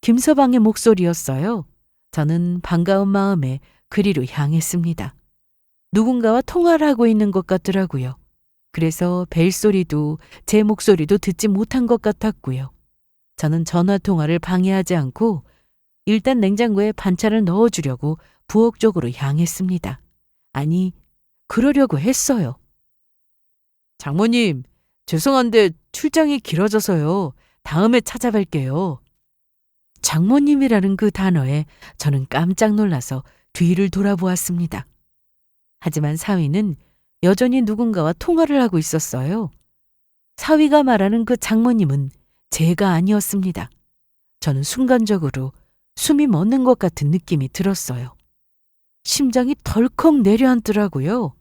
김서방의 목소리였어요. 저는 반가운 마음에 그리로 향했습니다. 누군가와 통화를 하고 있는 것 같더라고요. 그래서 벨소리도 제 목소리도 듣지 못한 것 같았고요. 저는 전화 통화를 방해하지 않고 일단 냉장고에 반찬을 넣어주려고 부엌 쪽으로 향했습니다. 아니, 그러려고 했어요. 장모님, 죄송한데 출장이 길어져서요. 다음에 찾아뵐게요. 장모님이라는 그 단어에 저는 깜짝 놀라서 뒤를 돌아보았습니다. 하지만 사위는 여전히 누군가와 통화를 하고 있었어요. 사위가 말하는 그 장모님은 제가 아니었습니다. 저는 순간적으로 숨이 멎는 것 같은 느낌이 들었어요. 심장이 덜컥 내려앉더라고요.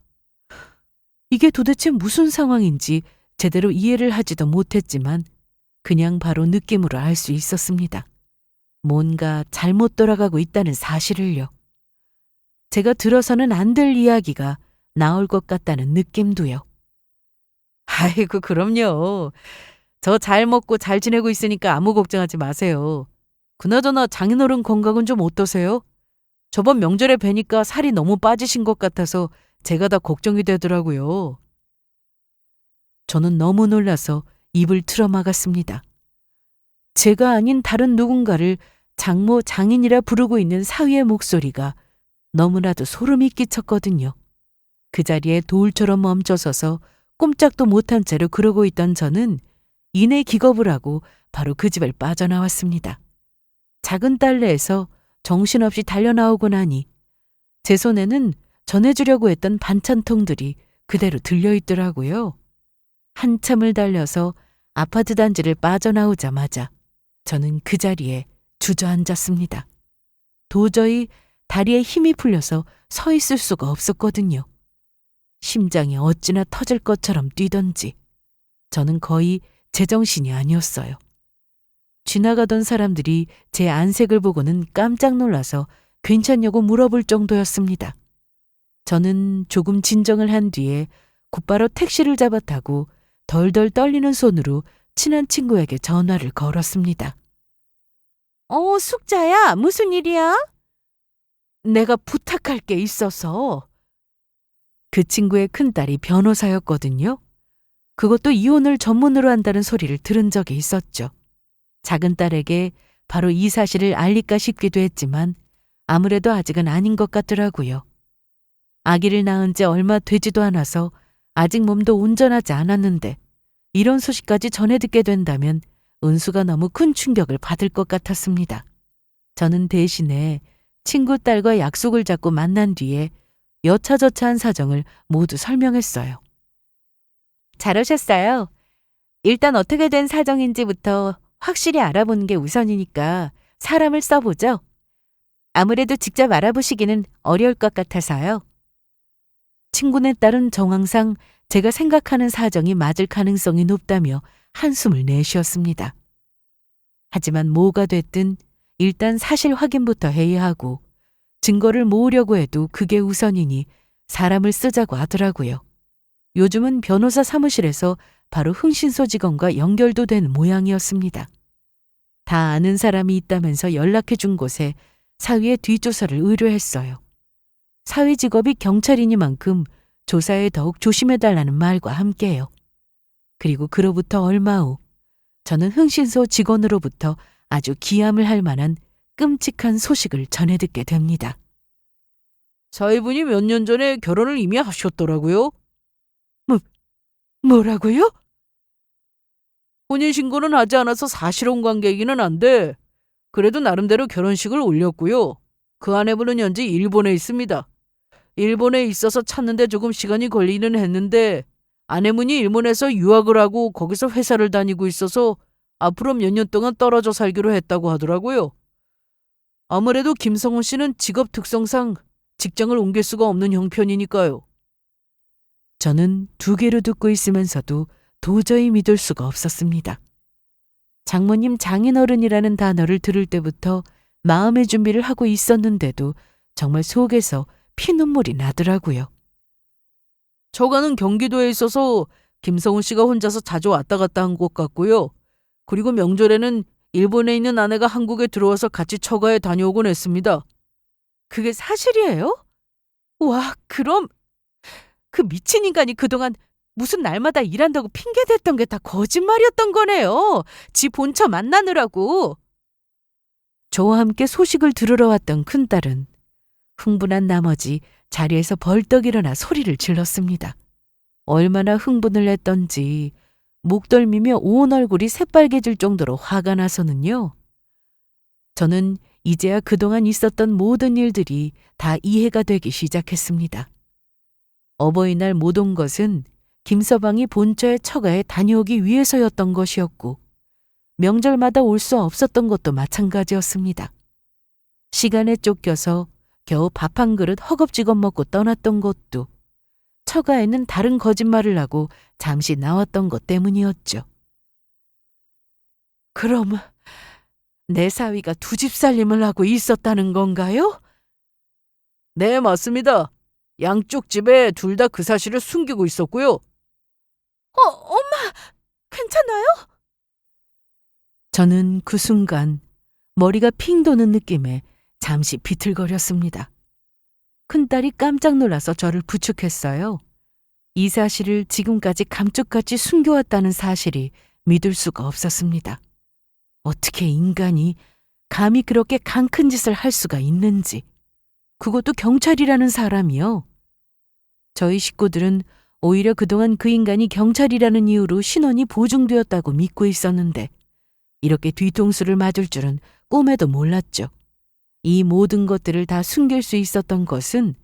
이게 도대체 무슨 상황인지 제대로 이해를 하지도 못했지만 그냥 바로 느낌으로 알 수 있었습니다. 뭔가 잘못 돌아가고 있다는 사실을요. 제가 들어서는 안 될 이야기가 나올 것 같다는 느낌도요. 아이고, 그럼요. 저 잘 먹고 잘 지내고 있으니까 아무 걱정하지 마세요. 그나저나 장인어른 건강은 좀 어떠세요? 저번 명절에 뵈니까 살이 너무 빠지신 것 같아서 제가 다 걱정이 되더라고요. 저는 너무 놀라서 입을 틀어막았습니다. 제가 아닌 다른 누군가를 장모, 장인이라 부르고 있는 사위의 목소리가 너무나도 소름이 끼쳤거든요. 그 자리에 돌처럼 멈춰서서 꼼짝도 못한 채로 그러고 있던 저는 이내 기겁을 하고 바로 그 집을 빠져나왔습니다. 작은 딸내에서 정신없이 달려나오고 나니 제 손에는 전해주려고 했던 반찬통들이 그대로 들려있더라고요. 한참을 달려서 아파트 단지를 빠져나오자마자 저는 그 자리에 주저앉았습니다. 도저히 다리에 힘이 풀려서 서 있을 수가 없었거든요. 심장이 어찌나 터질 것처럼 뛰던지 저는 거의 제정신이 아니었어요. 지나가던 사람들이 제 안색을 보고는 깜짝 놀라서 괜찮냐고 물어볼 정도였습니다. 저는 조금 진정을 한 뒤에 곧바로 택시를 잡아 타고 덜덜 떨리는 손으로 친한 친구에게 전화를 걸었습니다. 숙자야, 무슨 일이야? 내가 부탁할 게 있어서. 그 친구의 큰딸이 변호사였거든요. 그것도 이혼을 전문으로 한다는 소리를 들은 적이 있었죠. 작은 딸에게 바로 이 사실을 알릴까 싶기도 했지만 아무래도 아직은 아닌 것 같더라고요. 아기를 낳은 지 얼마 되지도 않아서 아직 몸도 온전하지 않았는데 이런 소식까지 전해 듣게 된다면 은수가 너무 큰 충격을 받을 것 같았습니다. 저는 대신에 친구 딸과 약속을 잡고 만난 뒤에 여차저차한 사정을 모두 설명했어요. 잘 오셨어요. 일단 어떻게 된 사정인지부터 확실히 알아보는 게 우선이니까 사람을 써보죠. 아무래도 직접 알아보시기는 어려울 것 같아서요. 친구네 딸은 정황상 제가 생각하는 사정이 맞을 가능성이 높다며 한숨을 내쉬었습니다. 하지만 뭐가 됐든 일단 사실 확인부터 해야 하고 증거를 모으려고 해도 그게 우선이니 사람을 쓰자고 하더라고요. 요즘은 변호사 사무실에서 바로 흥신소직원과 연결도 된 모양이었습니다. 다 아는 사람이 있다면서 연락해 준 곳에 사위의 뒷조사를 의뢰했어요. 사위 직업이 경찰이니만큼 조사에 더욱 조심해달라는 말과 함께요. 그리고 그로부터 얼마 후 저는 흥신소 직원으로부터 아주 기함을 할 만한 끔찍한 소식을 전해 듣게 됩니다. 사위분이 몇 년 전에 결혼을 이미 하셨더라고요. 뭐라고요? 혼인신고는 하지 않아서 사실혼 관계이기는 한데 그래도 나름대로 결혼식을 올렸고요. 그 아내분은 현재 일본에 있습니다. 일본에 있어서 찾는데 조금 시간이 걸리는 했는데 아내분이 일본에서 유학을 하고 거기서 회사를 다니고 있어서 앞으로 몇 년 동안 떨어져 살기로 했다고 하더라고요. 아무래도 김성훈 씨는 직업 특성상 직장을 옮길 수가 없는 형편이니까요. 저는 두 귀로 듣고 있으면서도 도저히 믿을 수가 없었습니다. 장모님 장인어른이라는 단어를 들을 때부터 마음의 준비를 하고 있었는데도 정말 속에서 피눈물이 나더라고요. 처가는 경기도에 있어서 김성훈 씨가 혼자서 자주 왔다 갔다 한 것 같고요. 그리고 명절에는 일본에 있는 아내가 한국에 들어와서 같이 처가에 다녀오곤 했습니다. 그게 사실이에요? 와, 그럼 그 미친 인간이 그동안 무슨 날마다 일한다고 핑계댔던 게 다 거짓말이었던 거네요. 지 본처 만나느라고. 저와 함께 소식을 들으러 왔던 큰딸은 흥분한 나머지 자리에서 벌떡 일어나 소리를 질렀습니다. 얼마나 흥분을 했던지 목덜미며 온 얼굴이 새빨개질 정도로 화가 나서는요. 저는 이제야 그동안 있었던 모든 일들이 다 이해가 되기 시작했습니다. 어버이날 못 온 것은 김서방이 본처의 처가에 다녀오기 위해서였던 것이었고 명절마다 올 수 없었던 것도 마찬가지였습니다. 시간에 쫓겨서 겨우 밥 한 그릇 허겁지겁 먹고 떠났던 것도 처가에는 다른 거짓말을 하고 잠시 나왔던 것 때문이었죠. 그럼 내 사위가 두 집 살림을 하고 있었다는 건가요? 네, 맞습니다. 양쪽 집에 둘 다 그 사실을 숨기고 있었고요. 엄마, 괜찮아요? 저는 그 순간 머리가 핑 도는 느낌에 잠시 비틀거렸습니다. 큰딸이 깜짝 놀라서 저를 부축했어요. 이 사실을 지금까지 감쪽같이 숨겨왔다는 사실이 믿을 수가 없었습니다. 어떻게 인간이 감히 그렇게 강 큰 짓을 할 수가 있는지, 그것도 경찰이라는 사람이요. 저희 식구들은 오히려 그동안 그 인간이 경찰이라는 이유로 신원이 보증되었다고 믿고 있었는데 이렇게 뒤통수를 맞을 줄은 꿈에도 몰랐죠. 이 모든 것들을 다 숨길 수 있었던 것은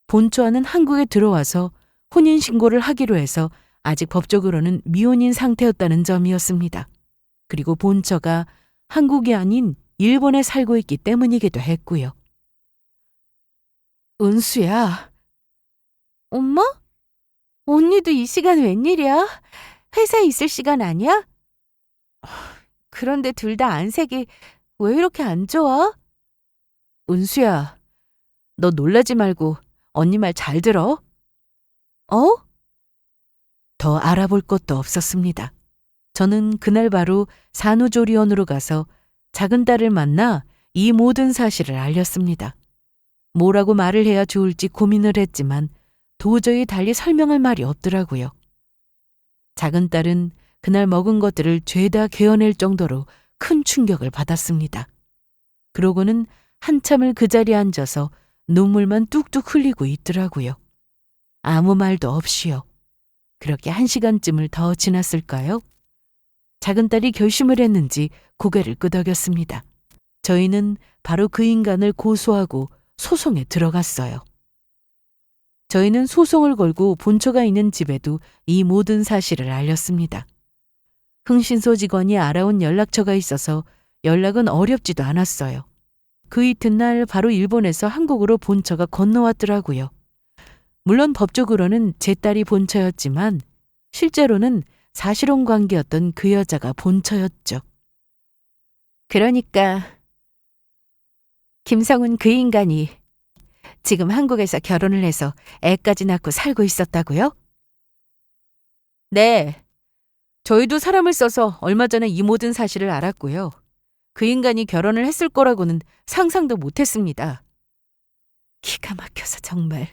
본처와는 한국에 들어와서 혼인신고를 하기로 해서 아직 법적으로는 미혼인 상태였다는 점이었습니다. 그리고 본처가 한국이 아닌 일본에 살고 있기 때문이기도 했고요. 은수야. 엄마? 언니도 이 시간 웬일이야? 회사에 있을 시간 아니야? 그런데 둘 다 안색이 왜 이렇게 안 좋아? 은수야, 너 놀라지 말고 언니 말 잘 들어. 어? 더 알아볼 것도 없었습니다. 저는 그날 바로 산후조리원으로 가서 작은 딸을 만나 이 모든 사실을 알렸습니다. 뭐라고 말을 해야 좋을지 고민을 했지만 도저히 달리 설명할 말이 없더라고요. 작은 딸은 그날 먹은 것들을 죄다 개어낼 정도로 큰 충격을 받았습니다. 그러고는 한참을 그 자리에 앉아서 눈물만 뚝뚝 흘리고 있더라고요. 아무 말도 없이요. 그렇게 1시간쯤을 더 지났을까요? 작은 딸이 결심을 했는지 고개를 끄덕였습니다. 저희는 바로 그 인간을 고소하고 소송에 들어갔어요. 저희는 소송을 걸고 본처가 있는 집에도 이 모든 사실을 알렸습니다. 흥신소 직원이 알아온 연락처가 있어서 연락은 어렵지도 않았어요. 그 이튿날 바로 일본에서 한국으로 본처가 건너왔더라고요. 물론 법적으로는 제 딸이 본처였지만 실제로는 사실혼 관계였던 그 여자가 본처였죠. 그러니까 김성훈 그 인간이 지금 한국에서 결혼을 해서 애까지 낳고 살고 있었다고요? 네. 저희도 사람을 써서 얼마 전에 이 모든 사실을 알았고요. 그 인간이 결혼을 했을 거라고는 상상도 못했습니다. 기가 막혀서 정말.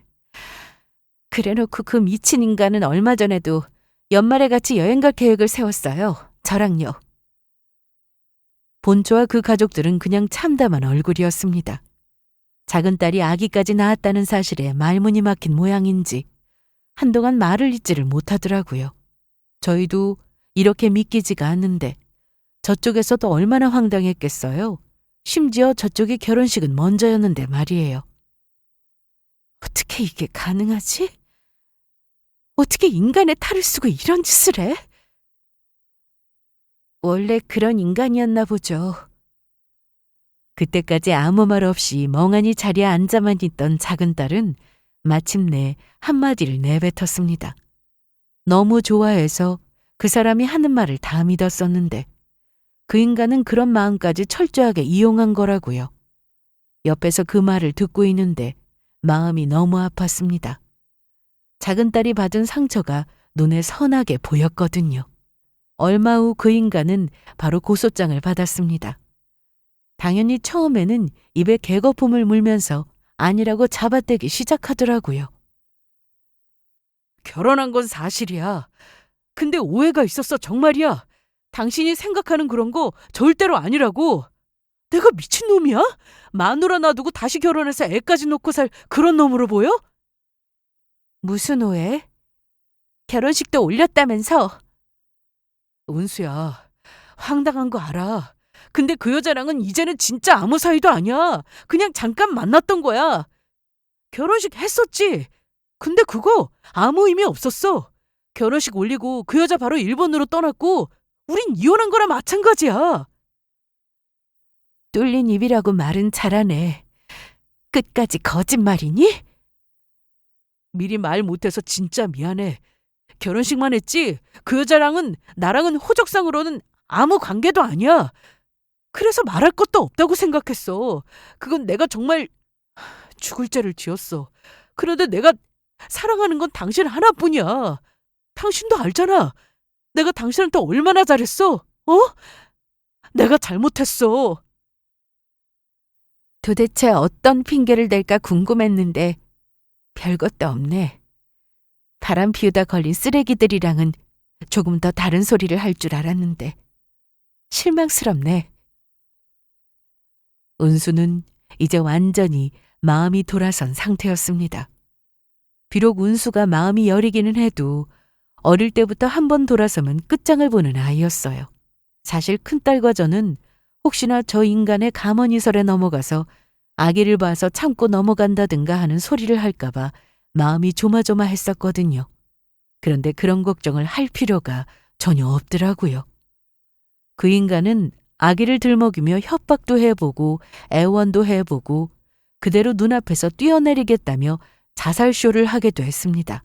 그래놓고 그 미친 인간은 얼마 전에도 연말에 같이 여행 갈 계획을 세웠어요. 저랑요. 본초와 그 가족들은 그냥 참담한 얼굴이었습니다. 작은 딸이 아기까지 낳았다는 사실에 말문이 막힌 모양인지 한동안 말을 잇지를 못하더라고요. 저희도 이렇게 믿기지가 않는데 저쪽에서도 얼마나 황당했겠어요. 심지어 저쪽의 결혼식은 먼저였는데 말이에요. 어떻게 이게 가능하지? 어떻게 인간의 탈을 쓰고 이런 짓을 해? 원래 그런 인간이었나 보죠. 그때까지 아무 말 없이 멍하니 자리에 앉아만 있던 작은 딸은 마침내 한마디를 내뱉었습니다. 너무 좋아해서 그 사람이 하는 말을 다 믿었었는데 그 인간은 그런 마음까지 철저하게 이용한 거라고요. 옆에서 그 말을 듣고 있는데 마음이 너무 아팠습니다. 작은 딸이 받은 상처가 눈에 선하게 보였거든요. 얼마 후 그 인간은 바로 고소장을 받았습니다. 당연히 처음에는 입에 개거품을 물면서 아니라고 잡아떼기 시작하더라고요. 결혼한 건 사실이야. 근데 오해가 있었어, 정말이야. 당신이 생각하는 그런 거 절대로 아니라고. 내가 미친놈이야? 마누라 놔두고 다시 결혼해서 애까지 놓고 살 그런 놈으로 보여? 무슨 오해? 결혼식도 올렸다면서. 은수야, 황당한 거 알아. 근데 그 여자랑은 이제는 진짜 아무 사이도 아니야. 그냥 잠깐 만났던 거야. 결혼식 했었지. 근데 그거 아무 의미 없었어. 결혼식 올리고 그 여자 바로 일본으로 떠났고 우린 이혼한 거랑 마찬가지야. 뚫린 입이라고 말은 잘하네. 끝까지 거짓말이니? 미리 말 못해서 진짜 미안해. 결혼식만 했지 그 여자랑은 나랑은 호적상으로는 아무 관계도 아니야. 그래서 말할 것도 없다고 생각했어. 그건 내가 정말 죽을 죄를 지었어. 그런데 내가 사랑하는 건 당신 하나뿐이야. 당신도 알잖아. 내가 당신한테 얼마나 잘했어. 어? 내가 잘못했어. 도대체 어떤 핑계를 댈까 궁금했는데 별것도 없네. 바람 피우다 걸린 쓰레기들이랑은 조금 더 다른 소리를 할 줄 알았는데 실망스럽네. 은수는 이제 완전히 마음이 돌아선 상태였습니다. 비록 은수가 마음이 여리기는 해도 어릴 때부터 한 번 돌아서면 끝장을 보는 아이였어요. 사실 큰딸과 저는 혹시나 저 인간의 가머니설에 넘어가서 아기를 봐서 참고 넘어간다든가 하는 소리를 할까봐 마음이 조마조마했었거든요. 그런데 그런 걱정을 할 필요가 전혀 없더라고요. 그 인간은 아기를 들먹이며 협박도 해보고 애원도 해보고 그대로 눈앞에서 뛰어내리겠다며 자살쇼를 하기도 했습니다.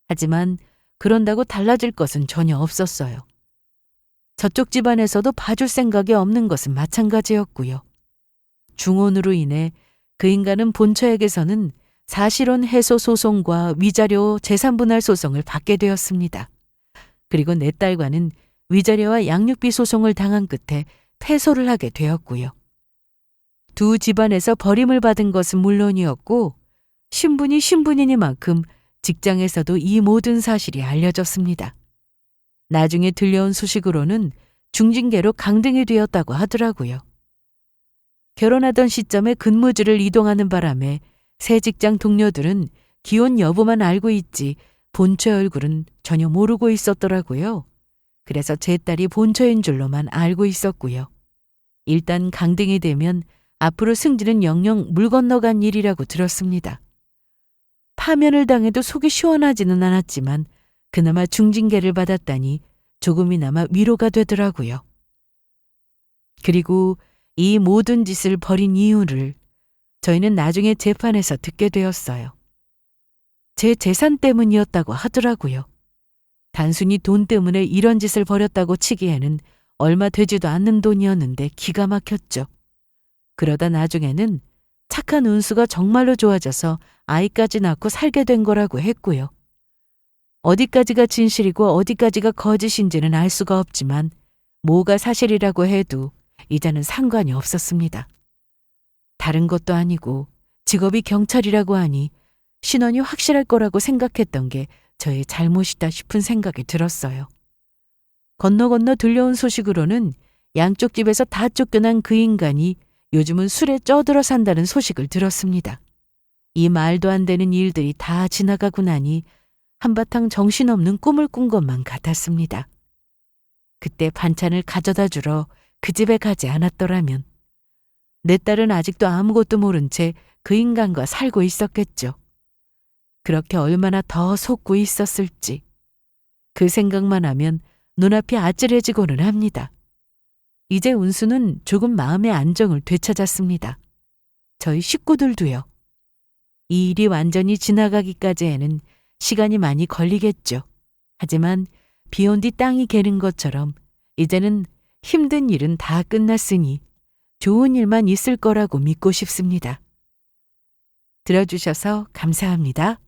하지만 그런다고 달라질 것은 전혀 없었어요. 저쪽 집안에서도 봐줄 생각이 없는 것은 마찬가지였고요. 중혼으로 인해 그 인간은 본처에게서는 사실혼 해소 소송과 위자료 재산분할 소송을 받게 되었습니다. 그리고 내 딸과는 위자료와 양육비 소송을 당한 끝에 패소를 하게 되었고요. 두 집안에서 버림을 받은 것은 물론이었고 신분이 신분이니만큼 직장에서도 이 모든 사실이 알려졌습니다. 나중에 들려온 소식으로는 중징계로 강등이 되었다고 하더라고요. 결혼하던 시점에 근무지를 이동하는 바람에 새 직장 동료들은 기혼 여부만 알고 있지 본처 얼굴은 전혀 모르고 있었더라고요. 그래서 제 딸이 본처인 줄로만 알고 있었고요. 일단 강등이 되면 앞으로 승진은 영영 물 건너간 일이라고 들었습니다. 파면을 당해도 속이 시원하지는 않았지만 그나마 중징계를 받았다니 조금이나마 위로가 되더라고요. 그리고 이 모든 짓을 벌인 이유를 저희는 나중에 재판에서 듣게 되었어요. 제 재산 때문이었다고 하더라고요. 단순히 돈 때문에 이런 짓을 벌였다고 치기에는 얼마 되지도 않는 돈이었는데 기가 막혔죠. 그러다 나중에는 착한 은수가 정말로 좋아져서 아이까지 낳고 살게 된 거라고 했고요. 어디까지가 진실이고 어디까지가 거짓인지는 알 수가 없지만 뭐가 사실이라고 해도 이제는 상관이 없었습니다. 다른 것도 아니고 직업이 경찰이라고 하니 신원이 확실할 거라고 생각했던 게 저의 잘못이다 싶은 생각이 들었어요. 건너 들려온 소식으로는 양쪽 집에서 다 쫓겨난 그 인간이 요즘은 술에 쪄들어 산다는 소식을 들었습니다. 이 말도 안 되는 일들이 다 지나가고 나니 한바탕 정신없는 꿈을 꾼 것만 같았습니다. 그때 반찬을 가져다 주러 그 집에 가지 않았더라면 내 딸은 아직도 아무것도 모른 채 그 인간과 살고 있었겠죠. 그렇게 얼마나 더 속고 있었을지 그 생각만 하면 눈앞이 아찔해지고는 합니다. 이제 운수는 조금 마음의 안정을 되찾았습니다. 저희 식구들도요. 이 일이 완전히 지나가기까지에는 시간이 많이 걸리겠죠. 하지만 비온 뒤 땅이 개는 것처럼 이제는 힘든 일은 다 끝났으니 좋은 일만 있을 거라고 믿고 싶습니다. 들어주셔서 감사합니다.